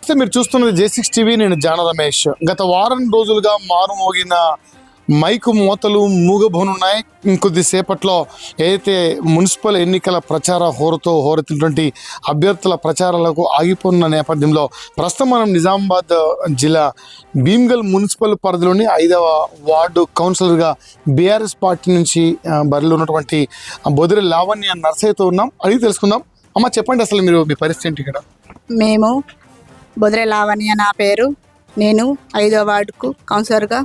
నమస్తే, మీరు చూస్తున్నది J6 టీవీ. నేను జాన రమేష్. గత వారం రోజులుగా మారుమోగిన మైకు మోతలు మూగబోనున్నాయి. ఇంకొద్దిసేపట్లో ఏదైతే మున్సిపల్ ఎన్నికల ప్రచార హోరుతో హోరెత్తినటువంటి అభ్యర్థుల ప్రచారాలకు ఆగిపోతున్న నేపథ్యంలో ప్రస్తుతం మనం నిజామాబాద్ జిల్లా భీమ్గల్ మున్సిపల్ పరిధిలోని 5వ వార్డు కౌన్సిలర్గా బీఆర్ఎస్ పార్టీ నుంచి బరిలో ఉన్నటువంటి బొదిరె లావణ్య నర్సయ్యతో ఉన్నాం. అడిగి తెలుసుకుందాం. అమ్మ, చెప్పండి, అసలు మీరు మీ పరిస్థితి ఏంటి ఇక్కడ? మేము బొదిరె లావణ్య నా పేరు. నేను 5వ వార్డుకు కౌన్సిలర్గా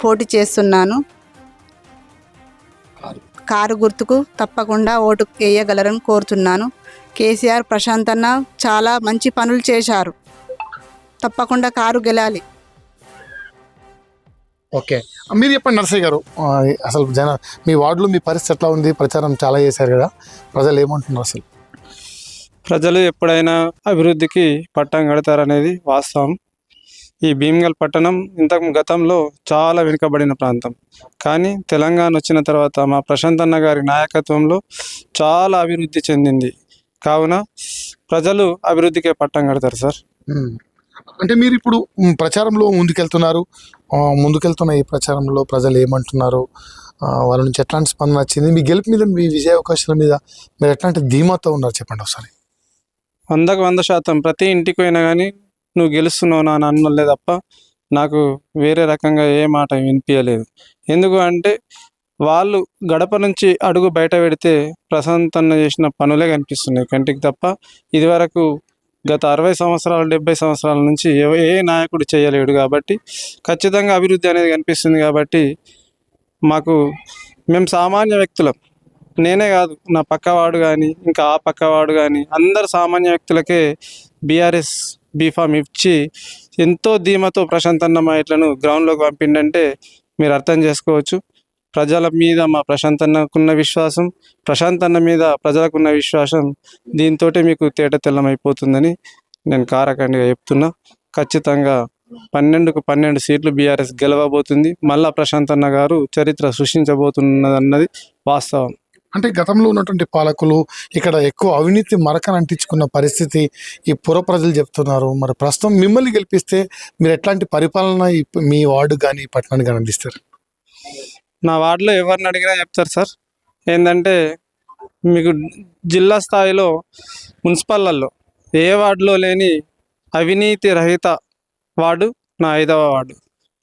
పోటీ చేస్తున్నాను. కారు గుర్తుకు తప్పకుండా ఓటు వేయగలరని కోరుతున్నాను. కేసీఆర్ ప్రశాంత్ అన్న చాలా మంచి పనులు చేశారు. తప్పకుండా కారు గెలాలి. ఓకే, మీరు చెప్పండి నర్సయ్య గారు, అసలు మీ వార్డులో మీ పరిస్థితి ఎట్లా ఉంది? ప్రచారం చాలా చేశారు కదా, ప్రజలు ఏమంటున్నారు? అసలు ప్రజలు ఎప్పుడైనా అభివృద్ధికి పట్టం కడతారనేది వాస్తవం. ఈ భీమ్గల్ పట్టణం గతంలో చాలా వెనుకబడిన ప్రాంతం, కానీ తెలంగాణ వచ్చిన తర్వాత మా ప్రశాంత్ అన్న గారి నాయకత్వంలో చాలా అభివృద్ధి చెందింది. కావున ప్రజలు అభివృద్ధికే పట్టం కడతారు సార్. అంటే మీరు ఇప్పుడు ప్రచారంలో ముందుకెళ్తున్న ఈ ప్రచారంలో ప్రజలు ఏమంటున్నారు? వాళ్ళ నుంచి ఎట్లాంటి స్పందన వచ్చింది? మీ గెలుపు మీద, మీ విజయ అవకాశాల మీద మీరు ఎట్లాంటి ధీమాతో ఉన్నారు? చెప్పండి ఒకసారి. 100% ప్రతి ఇంటికి పోయినా కానీ నువ్వు గెలుస్తున్నావు నా అన్నలే తప్ప నాకు వేరే రకంగా ఏ మాట వినిపించలేదు. ఎందుకు అంటే వాళ్ళు గడప నుంచి అడుగు బయట పెడితే ప్రశాంత్ అన్న చేసిన పనులే కనిపిస్తున్నాయి కంటికి తప్ప ఇదివరకు గత 60 సంవత్సరాలు 70 సంవత్సరాల నుంచి ఏ నాయకుడు చేయలేడు. కాబట్టి ఖచ్చితంగా అభివృద్ధి అనేది కనిపిస్తుంది. కాబట్టి మేము సామాన్య వ్యక్తులం, నేనే కాదు, నా పక్కవాడు కానీ ఇంకా ఆ పక్కవాడు కానీ అందరు సామాన్య వ్యక్తులకే బీఆర్ఎస్ బీఫామ్ ఇచ్చి ఎంతో ధీమాతో ప్రశాంత్ అన్న మా ఇట్లను గ్రౌండ్లోకి పంపిండంటే మీరు అర్థం చేసుకోవచ్చు. ప్రజల మీద మా ప్రశాంత్ అన్నకున్న విశ్వాసం, ప్రశాంత్ అన్న మీద ప్రజలకున్న విశ్వాసం, దీంతో మీకు తేట తెల్లమైపోతుందని నేను కారకండిగా చెప్తున్నా. ఖచ్చితంగా 12కు 12 సీట్లు బీఆర్ఎస్ గెలవబోతుంది. మళ్ళా ప్రశాంత్ అన్న గారు చరిత్ర సృష్టించబోతున్నదన్నది వాస్తవం. అంటే గతంలో ఉన్నటువంటి పాలకులు ఇక్కడ ఎక్కువ అవినీతి మరకను అంటించుకున్న పరిస్థితి ఈ పుర ప్రజలు చెప్తున్నారు. మరి ప్రస్తుతం మిమ్మల్ని గెలిపిస్తే మీరు ఎట్లాంటి పరిపాలన మీ వార్డు కానీ పట్టణానికి కానీ అందిస్తారు? నా వార్డులో ఎవరిని అడిగినా చెప్తారు సార్. ఏంటంటే మీకు జిల్లా స్థాయిలో మున్సిపల్లలో ఏ వార్డులో లేని అవినీతి రహిత వార్డు నా 5వ వార్డు.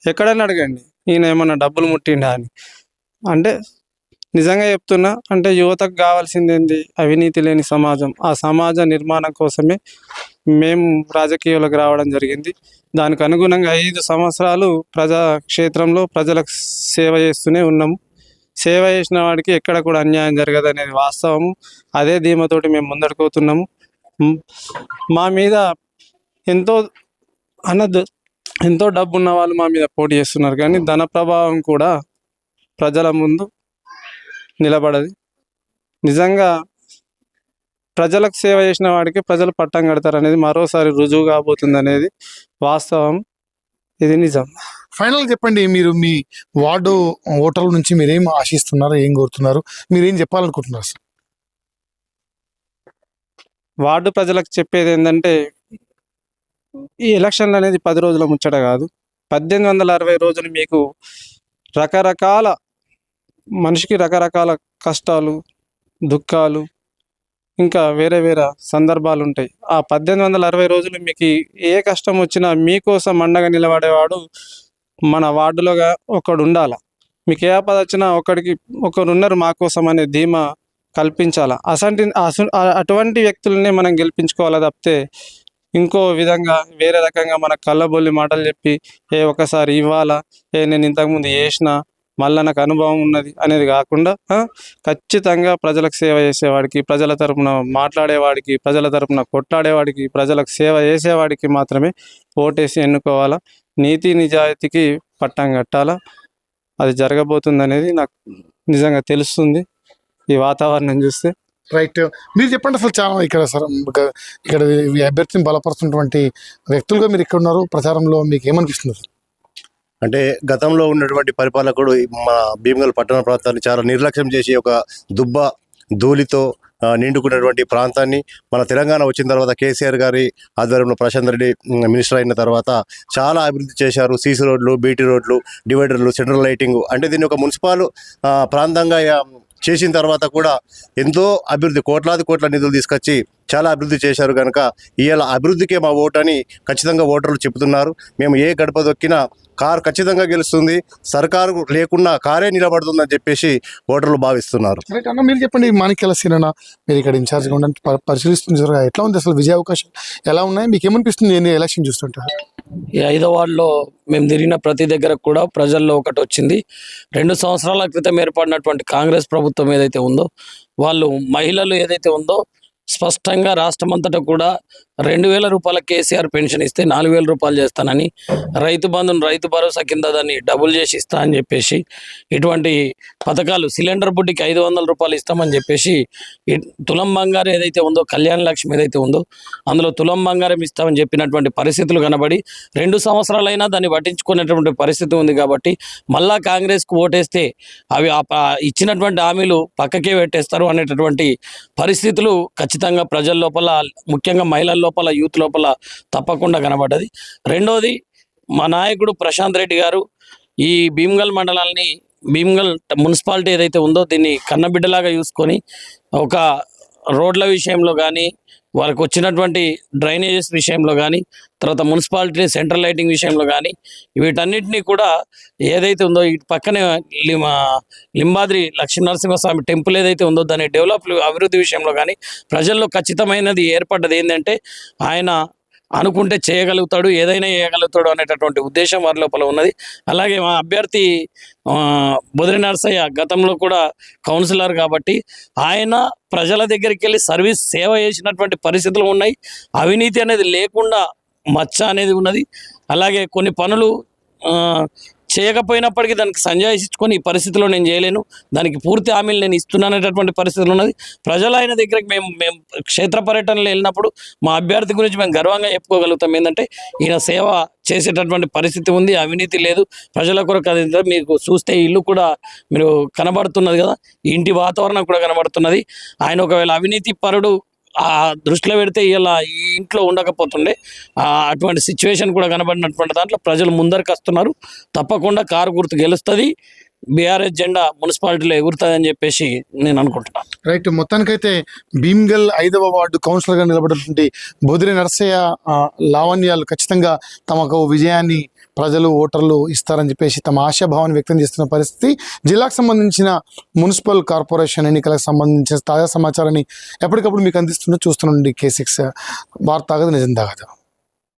ఎక్కడైనా అడగండి, ఈయన ఏమన్నా డబ్బులు ముట్టిండా అని. అంటే నిజంగా చెప్తున్నా. అంటే యువతకు కావాల్సిందేంది? అవినీతి లేని సమాజం. ఆ సమాజ నిర్మాణం కోసమే మేము రాజకీయాలకు రావడం జరిగింది. దానికి అనుగుణంగా 5 సంవత్సరాలు ప్రజాక్షేత్రంలో ప్రజలకు సేవ చేస్తూనే ఉన్నాము. సేవ చేసిన వాడికి ఎక్కడ కూడా అన్యాయం జరగదు అనేది వాస్తవము. అదే ధీమతోటి మేము ముందడుకోతున్నాము. మా మీద ఎంతో డబ్బు ఉన్న వాళ్ళు మా మీద పోటీ చేస్తున్నారు, కానీ ధన ప్రభావం కూడా ప్రజల ముందు నిలబడది. నిజంగా ప్రజలకు సేవ చేసిన వాడికి ప్రజలు పట్టం కడతారు అనేది మరోసారి రుజువు కాబోతుంది అనేది వాస్తవం. ఇది నిజం. ఫైనల్ చెప్పండి, మీరు మీ వార్డు ఓటర్ల నుంచి మీరేం ఆశిస్తున్నారు, ఏం కోరుతున్నారు, మీరేం చెప్పాలనుకుంటున్నారు సార్? వార్డు ప్రజలకు చెప్పేది ఏంటంటే ఈ ఎలక్షన్లు అనేది 10 రోజుల ముచ్చట కాదు. 1860 రోజులు మీకు మనిషికి రకరకాల కష్టాలు, దుఃఖాలు, ఇంకా వేరే సందర్భాలు ఉంటాయి. ఆ 1860 రోజులు మీకు ఏ కష్టం వచ్చినా మీకోసం అండగా నిలబడేవాడు మన వార్డులోగా ఒకడు ఉండాల. మీకు ఏ ఆపద వచ్చినా ఒకరున్నారు మా కోసం అనే ధీమా కల్పించాలా. అటువంటి వ్యక్తులనే మనం గెలిపించుకోవాలా తప్పితే ఇంకో విధంగా వేరే రకంగా మన కళ్ళబొల్లి మాటలు చెప్పి ఒకసారి ఇవ్వాలా, నేను ఇంతకుముందు చేసిన మళ్ళీ నాకు అనుభవం ఉన్నది అనేది కాకుండా ఖచ్చితంగా ప్రజలకు సేవ చేసేవాడికి, ప్రజల తరపున మాట్లాడేవాడికి, ప్రజల తరపున కొట్లాడేవాడికి, ప్రజలకు సేవ చేసేవాడికి మాత్రమే ఓటేసి ఎన్నుకోవాలా. నీతి నిజాయితీకి పట్టం కట్టాలా. అది జరగబోతుంది అనేది నాకు నిజంగా తెలుస్తుంది ఈ వాతావరణం చూస్తే. రైట్, మీరు చెప్పండి అసలు. చాలా ఇక్కడ అభ్యర్థిని బలపరుస్తున్నటువంటి వ్యక్తులుగా మీరు ఇక్కడ ఉన్నారు, ప్రచారంలో మీకు ఏమనిపిస్తుంది? అంటే గతంలో ఉన్నటువంటి పరిపాలకుడు మన భీమ్గల్ పట్టణ ప్రాంతాన్ని చాలా నిర్లక్ష్యం చేసి ఒక ధూళితో నిండుకున్నటువంటి ప్రాంతాన్ని మన తెలంగాణ వచ్చిన తర్వాత కేసీఆర్ గారి ఆధ్వర్యంలో ప్రశాంత్ రెడ్డి మినిస్టర్ అయిన తర్వాత చాలా అభివృద్ధి చేశారు. సీసీ రోడ్లు, బీటీ రోడ్లు, డివైడర్లు, సెంట్రల్ లైటింగ్, అంటే దీన్ని ఒక మున్సిపల్ ప్రాంతంగా చేసిన తర్వాత కూడా ఎంతో అభివృద్ధి, కోట్లాది కోట్ల నిధులు తీసుకొచ్చి చాలా అభివృద్ధి చేశారు. కనుక ఇవాళ అభివృద్ధికే మా ఓటు అని ఖచ్చితంగా ఓటర్లు చెబుతున్నారు. మేము ఏ గడప దొక్కినా కారు ఖచ్చితంగా గెలుస్తుంది, సర్కారు లేకున్నా కారే నిలబడుతుందని చెప్పేసి ఓటర్లు భావిస్తున్నారు. రైట్ అన్న, మీరు చెప్పండి. మాణిక్యాల సీనన్న, మీరు ఇక్కడ ఇన్ఛార్జ్గా ఉండడానికి పరిశీలిస్తున్నారు. ఎట్లా ఉంది అసలు విజయ అవకాశం ఎలా ఉన్నాయి? మీకు ఏమనిపిస్తుంది ఎలక్షన్ చూస్తుంటారు? ఈ 5వ వార్డులో మేము తిరిగిన ప్రతి దగ్గర కూడా ప్రజల్లో ఒకటి వచ్చింది. 2 సంవత్సరాల క్రితం ఏర్పడినటువంటి కాంగ్రెస్ ప్రభుత్వం ఏదైతే ఉందో, వాళ్ళు మహిళలు ఏదైతే ఉందో స్పష్టంగా రాష్ట్రమంతటా కూడా 2,000 రూపాయల కేసీఆర్ పెన్షన్ ఇస్తే 4,000 రూపాయలు చేస్తానని, రైతు బంధుని రైతు భరోసా కింద దాన్ని డబుల్ చేసి ఇస్తా అని చెప్పేసి, ఇటువంటి పథకాలు, సిలిండర్ బుడ్డికి 500 రూపాయలు ఇస్తామని చెప్పేసి, తులం బంగారం ఏదైతే ఉందో, కళ్యాణ లక్ష్మి ఏదైతే ఉందో అందులో తులం బంగారం ఇస్తామని చెప్పినటువంటి పరిస్థితులు కనబడి 2 సంవత్సరాలైనా దాన్ని పట్టించుకునేటువంటి పరిస్థితి ఉంది. కాబట్టి మళ్ళా కాంగ్రెస్కు ఓటేస్తే అవి ఇచ్చినటువంటి హామీలు పక్కకే పెట్టేస్తారు అనేటటువంటి పరిస్థితులు ఖచ్చితంగా ప్రజల లోపల, ముఖ్యంగా మహిళల లోపల, యూత్ లోపల తప్పకుండా కనబడ్డది. రెండోది, మా నాయకుడు ప్రశాంత్ రెడ్డి గారు ఈ భీమ్గల్ మండలాన్ని, భీమ్గల్ మున్సిపాలిటీ ఏదైతే ఉందో దీన్ని కన్నబిడ్డలాగా చూసుకొని ఒక రోడ్ల విషయంలో కానీ, వాళ్ళకు వచ్చినటువంటి డ్రైనేజెస్ విషయంలో కానీ, తర్వాత మున్సిపాలిటీ సెంట్రల్ లైటింగ్ విషయంలో కానీ, వీటన్నిటినీ కూడా ఏదైతే ఉందో ఇటు పక్కనే లింబాద్రి లక్ష్మీనరసింహస్వామి టెంపుల్ ఏదైతే ఉందో దాని అభివృద్ధి విషయంలో కానీ ప్రజల్లో ఖచ్చితమైనది ఏర్పడ్డది. ఏంటంటే ఆయన అనుకుంటే చేయగలుగుతాడు, ఏదైనా చేయగలుగుతాడు అనేటటువంటి ఉద్దేశం వారి లోపల ఉన్నది. అలాగే మా అభ్యర్థి బొదిరి నరసయ్య గతంలో కూడా కౌన్సిలర్ కాబట్టి ఆయన ప్రజల దగ్గరికి వెళ్ళి సేవ చేసినటువంటి పరిస్థితులు ఉన్నాయి. అవినీతి అనేది లేకుండా మచ్చ అనేది ఉన్నది. అలాగే కొన్ని పనులు చేయకపోయినప్పటికీ దానికి సంజాయించుకొని ఈ పరిస్థితిలో నేను చేయలేను, దానికి పూర్తి హామీలు నేను ఇస్తున్నాననేటటువంటి పరిస్థితులు ఉన్నది. ప్రజలు ఆయన దగ్గరికి మేము క్షేత్ర పర్యటనలో వెళ్ళినప్పుడు మా అభ్యర్థి గురించి మేము గర్వంగా చెప్పుకోగలుగుతాం. ఏంటంటే ఈయన సేవ చేసేటటువంటి పరిస్థితి ఉంది, అవినీతి లేదు, ప్రజల కొరకు. అది మీకు చూస్తే ఇల్లు కూడా మీరు కనబడుతున్నది కదా, ఇంటి వాతావరణం కూడా కనబడుతున్నది. ఆయన ఒకవేళ అవినీతి పరుడు ఆ దృష్టిలో పెడితే ఇలా ఈ ఇంట్లో ఉండకపోతుండే. అటువంటి సిచ్యువేషన్ కూడా కనబడినటువంటి దాంట్లో ప్రజలు ముందరికి వస్తున్నారు. తప్పకుండా కారు గుర్తు గెలుస్తుంది, బీఆర్ఎస్ జెండా మున్సిపాలిటీలో ఎగురుతుంది అని చెప్పేసి నేను అనుకుంటున్నాను. రైట్, మొత్తానికైతే భీమ్గల్ 5వ వార్డు కౌన్సిలర్గా నిలబడినటువంటి బొదిరి నరసయ్య లావణ్యాలు ఖచ్చితంగా తమకు విజయాన్ని ప్రజలు, ఓటర్లు ఇస్తారని చెప్పేసి తమ ఆశాభావాన్ని వ్యక్తం చేస్తున్న పరిస్థితి. జిల్లాకు సంబంధించిన మున్సిపల్ కార్పొరేషన్ ఎన్నికలకు సంబంధించిన తాజా సమాచారాన్ని ఎప్పటికప్పుడు మీకు అందిస్తుందో చూస్తుండండి. K6 వార్తాగదు, నిజం దాగదు.